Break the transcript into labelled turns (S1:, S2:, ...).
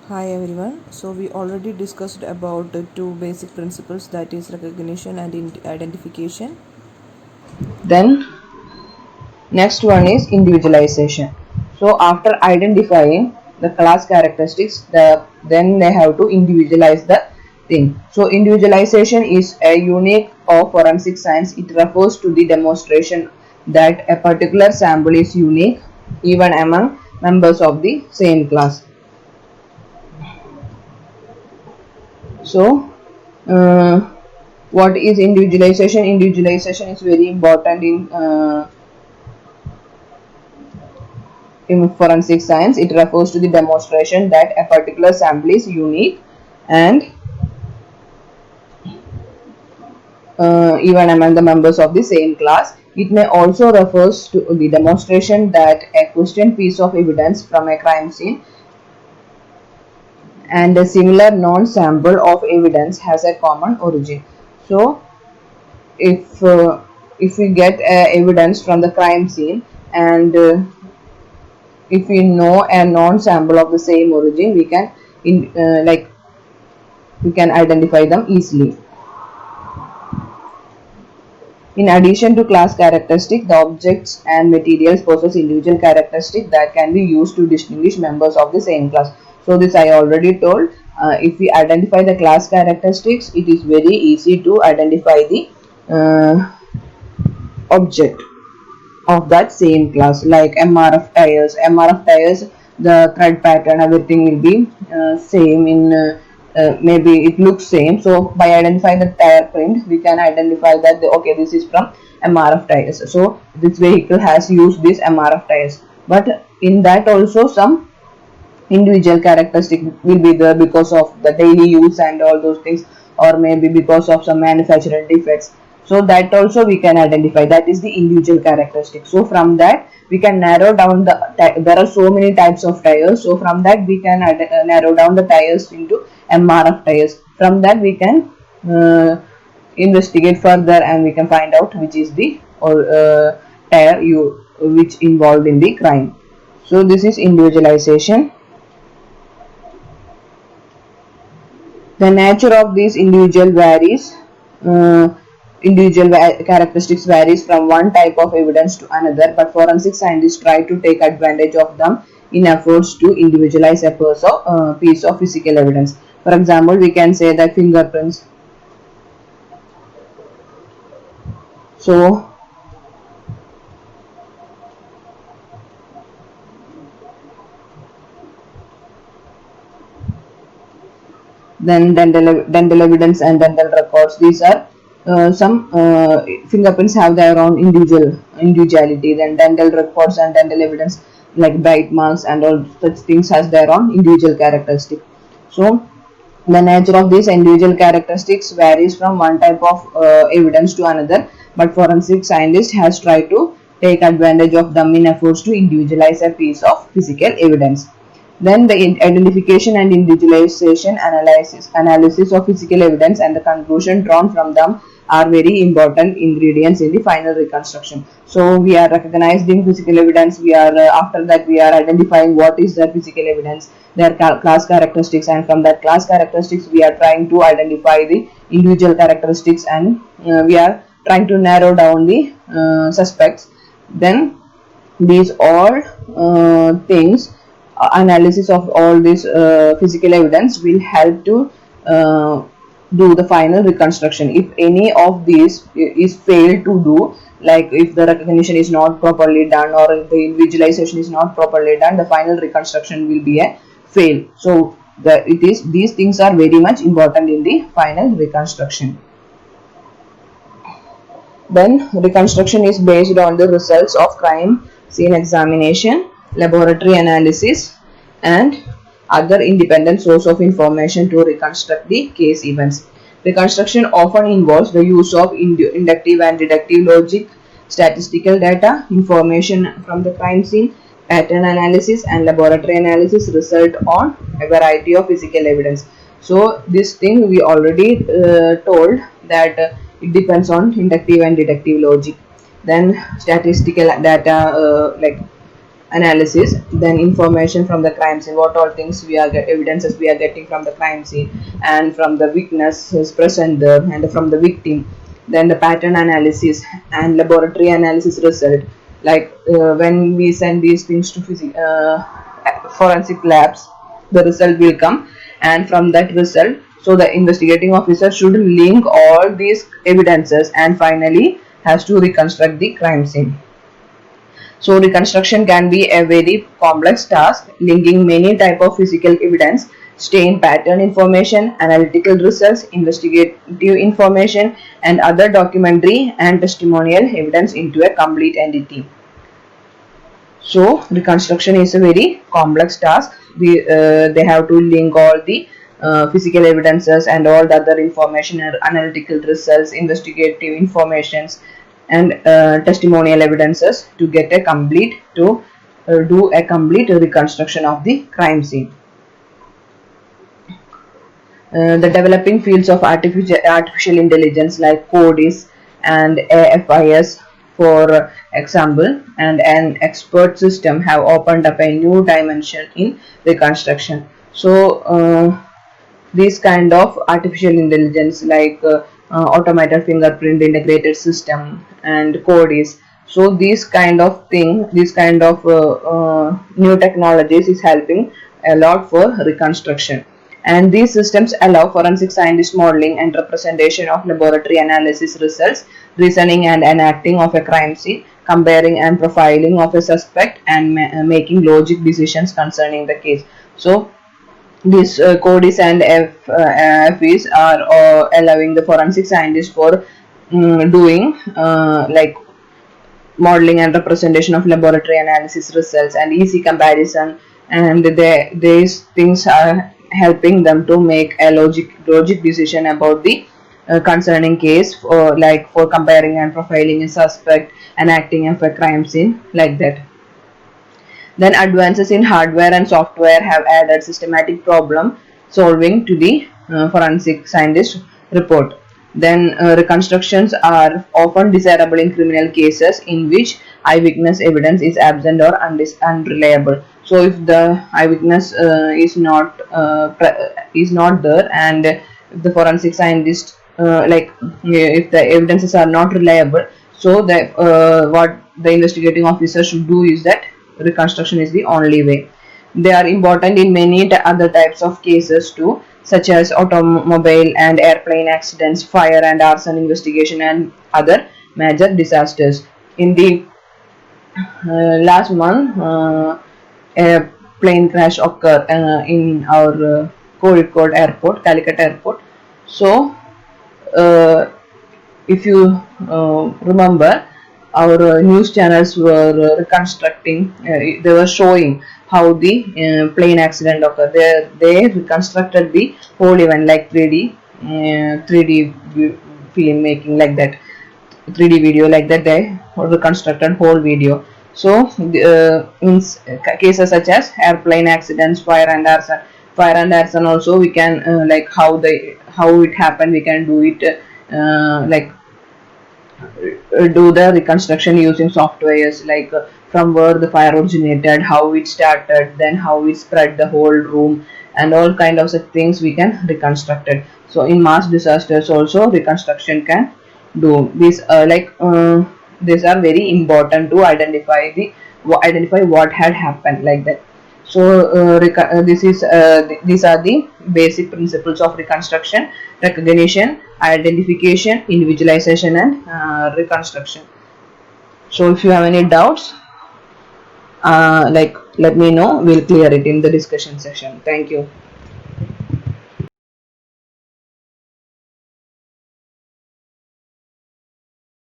S1: Hi everyone. So we already discussed about the two basic principles, that is recognition and identification.
S2: Then next one is individualization. So after identifying the class characteristics, then they have to individualize the thing. So individualization is a unique of forensic science. It refers to the demonstration that a particular sample is unique even among members of the same class. So what is individualization? Individualization is very important in forensic science. It refers to the demonstration that a particular sample is unique and even among the members of the same class. It may also refers to the demonstration that a questioned piece of evidence from a crime scene and a similar non-sample of evidence has a common origin. So if uh, if we get evidence from the crime scene and if we know a non-sample of the same origin, we can identify them easily. In addition to class characteristics, the objects and materials possess individual characteristics that can be used to distinguish members of the same class. So this I already told. If we identify the class characteristics, it is very easy to identify the uh, object of that same class, like mrf tires, the thread pattern, everything will be same in maybe it looks same. So by identifying the tire print, we can identify that okay, this is from mrf tires. So this vehicle has used these mrf tires, but in that also some individual characteristic will be there because of the daily use and all those things, or maybe because of some manufacturing defects. So that also we can identify, that is the individual characteristic. So from that we can narrow down there are so many types of tires, so from that we can narrow down the tires into mrf tires. From that we can investigate further and we can find out which is the tire which involved in the crime. So this is individualization. The nature of these uh, characteristics varies from one type of evidence to another, but forensic scientists try to take advantage of them in efforts to individualize a piece of physical evidence. For example, we can say that fingerprints. So then dental evidence and dental records. These are some fingerprints have their own individuality. Then dental records and dental evidence like bite marks and all such things has their own individual characteristic. So the nature of these individual characteristics varies from one type of evidence to another, but forensic scientists has tried to take advantage of them in efforts to individualize a piece of physical evidence. Then the identification and individualization analysis of physical evidence and the conclusion drawn from them are very important ingredients in the final reconstruction. So we are recognizing physical evidence. We are after that we are identifying what is that physical evidence, their class characteristics, and from that class characteristics we are trying to identify the individual characteristics, and we are trying to narrow down the suspects. Then these all things, analysis of all this physical evidence will help to uh, do the final reconstruction. If any of these is failed to do, like if the recognition is not properly done or if the visualization is not properly done, the final reconstruction will be a fail. So these things are very much important in the final reconstruction. Then reconstruction is based on the results of crime scene examination, laboratory analysis, and other independent source of information to reconstruct the case events. Reconstruction often involves the use of inductive and deductive logic, statistical data, information from the crime scene, pattern analysis, and laboratory analysis result on a variety of physical evidence. So this thing we already told that it depends on inductive and deductive logic. Then statistical data, like analysis, then information from the crime scene, what all things we are evidences we are getting from the crime scene, and from the witnesses present there, and from the victim, then the pattern analysis and laboratory analysis result, like when we send these things to forensic labs, the result will come, and from that result, so the investigating officer should link all these evidences and finally has to reconstruct the crime scene. So reconstruction can be a very complex task, linking many type of physical evidence, stain pattern information, analytical results, investigative information, and other documentary and testimonial evidence into a complete entity. So reconstruction is a very complex task. They have to link all the physical evidences and all the other information, analytical results, investigative informations, and testimonial evidences to get a complete do a complete reconstruction of the crime scene. The developing fields of artificial intelligence like CODIS and AFIS, for example, and an expert system have opened up a new dimension in reconstruction. So these kind of artificial intelligence like automated fingerprint integrated system and CODIS, so these kind of new technologies is helping a lot for reconstruction, and these systems allow forensic scientist modeling and representation of laboratory analysis results, reasoning and enacting of a crime scene, comparing and profiling of a suspect, and making logic decisions concerning the case. So these CODIS and FEs are allowing the forensic scientists for doing like modeling and representation of laboratory analysis results and easy comparison, and these things are helping them to make a logic decision about the concerning case, for like for comparing and profiling a suspect and acting of a crime scene, like that. Then advances in hardware and software have added systematic problem solving to the forensic scientist report. Then reconstructions are often desirable in criminal cases in which eyewitness evidence is absent or unreliable. So if the eyewitness is not there, and if the forensic scientist if the evidences are not reliable, so the what the investigating officer should do is that reconstruction is the only way. They are important in many other types of cases too, such as automobile and airplane accidents, fire and arson investigation, and other major disasters. In the last month, a plane crash occurred in our Kozhikode airport, Calicut airport. So if you remember, our news channels were reconstructing, they were showing how the plane accident occurred. They reconstructed the whole event like 3D film making, like that, 3D video, like that. They reconstructed whole video. So in cases such as airplane accidents, fire and arson also, we can like how it happened, we can do it do the reconstruction using softwares, like from where the fire originated, how it started, then how it spread the whole room, and all kind of things we can reconstruct it. So in mass disasters also reconstruction can do this. These are very important to identify what had happened, like that. So these are the basic principles of reconstruction: recognition, identification, individualization, and reconstruction. So if you have any doubts, let me know. We'll clear it in the discussion session. Thank you.